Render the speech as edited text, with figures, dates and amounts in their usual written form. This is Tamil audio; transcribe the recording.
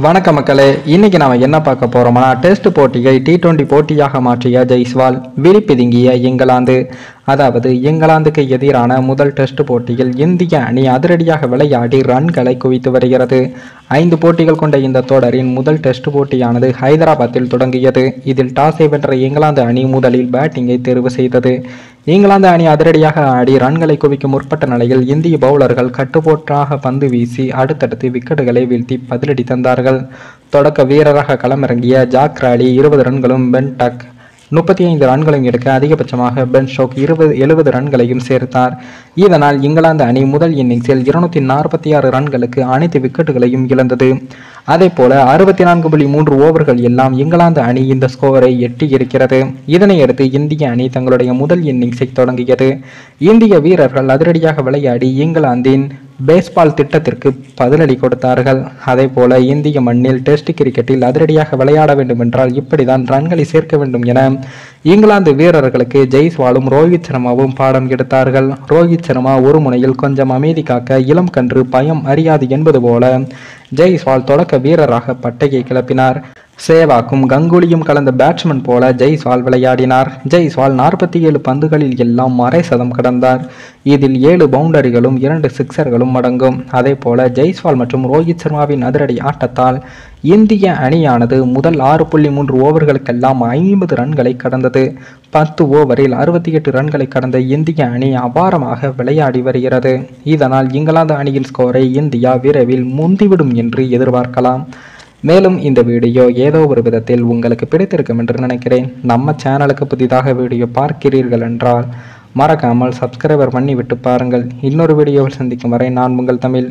வணக்கம் மக்களே, இன்னைக்கு நாம என்ன பார்க்க போறோம்னா டெஸ்ட் போட்டியை T20 போட்டியாக மாற்றிய ஜெய்ஸ்வால், விழிப்பிதுங்கிய இங்கிலாந்து. அதாவது இங்கிலாந்துக்கு எதிரான முதல் டெஸ்ட் போட்டியில் இந்திய அணி அதிரடியாக விளையாடி ரன்களை குவித்து வருகிறது. 5 போட்டிகள் கொண்ட இந்த தொடரின் முதல் டெஸ்ட் போட்டியானது ஹைதராபாத்தில் தொடங்கியது. இதில் டாஸை வென்ற இங்கிலாந்து அணி முதலில் பேட்டிங்கை தேர்வு செய்தது. இங்கிலாந்து அணி அதிரடியாக ஆடி ரன்களை குவிக்க முற்பட்ட நிலையில் இந்திய பவுலர்கள் கட்டுப்போட்டாக பந்து வீசி அடுத்தடுத்து விக்கெட்டுகளை வீழ்த்தி பதிலடி தந்தார்கள். தொடக்க வீரராக களமிறங்கிய ஜாக் ராலி 20 ரன்களும், பென் டக் 35 ரன்களையும் எடுக்க அதிகபட்சமாக பென் ஸ்டோக் 70 ரன்களையும் சேர்த்தார். இதனால் இங்கிலாந்து அணி முதல் இன்னிங்ஸில் 246 ரன்களுக்கு அனைத்து விக்கெட்டுகளையும் இழந்தது. அதே போல 64.3 ஓவர்கள் எல்லாம் இங்கிலாந்து அணி இந்த ஸ்கோரை எட்டி இருக்கிறது. இதனையடுத்து இந்திய அணி தங்களுடைய முதல் இன்னிங்ஸை தொடங்கியது. இந்திய வீரர்கள் அதிரடியாக விளையாடி இங்கிலாந்தின் பேஸ்பால் திட்டத்திற்கு பதிலடி கொடுத்தார்கள். அதே போல இந்திய மண்ணில் டெஸ்ட் கிரிக்கெட்டில் அதிரடியாக விளையாட வேண்டும் என்றால் இப்படிதான் ரன்களை சேர்க்க வேண்டும் என இங்கிலாந்து வீரர்களுக்கு ஜெய்ஸ்வாலும் ரோஹித் சர்மாவும் பாடம் எடுத்தார்கள். ரோஹித் சர்மா ஒரு முனையில் கொஞ்சம் அமைதி காக்க இளம் கன்று பயம் அறியாது என்பது போல ஜெய்ஸ்வால் தொடக்க வீரராக பட்டையை கிளப்பினார். சேவாக்கும் கங்குலியும் கலந்த பேட்ஸ்மேன் போல ஜெய்ஸ்வால் விளையாடினார். ஜெய்ஸ்வால் 47 பந்துகளில் எல்லாம் அரை சதம் கடந்தார். இதில் 7 பவுண்டரிகளும் 2 சிக்சர்களும் அடங்கும். அதே போல ஜெய்ஸ்வால் மற்றும் ரோஹித் சர்மாவின் அதிரடி ஆட்டத்தால் இந்திய அணியானது முதல் 6.3 ஓவர்களுக்கெல்லாம் 50 ரன்களை கடந்தது. 10 ஓவரில் 68 ரன்களை கடந்த இந்திய அணி அபாரமாக விளையாடி வருகிறது. இதனால் இங்கிலாந்து அணியின் ஸ்கோரை இந்தியா விரைவில் முந்திவிடும் என்று எதிர்பார்க்கலாம். மேலும் இந்த வீடியோ ஏதோ ஒரு விதத்தில் உங்களுக்கு பிடித்திருக்கும் என்று நினைக்கிறேன். நம்ம சேனலுக்கு புதிதாக வீடியோ பார்க்கிறீர்கள் என்றால் மறக்காமல் சப்ஸ்கிரைபர் பண்ணி விட்டு பாருங்கள். இன்னொரு வீடியோவில் சந்திக்கும் வரை நான் உங்கள் தமிழ்.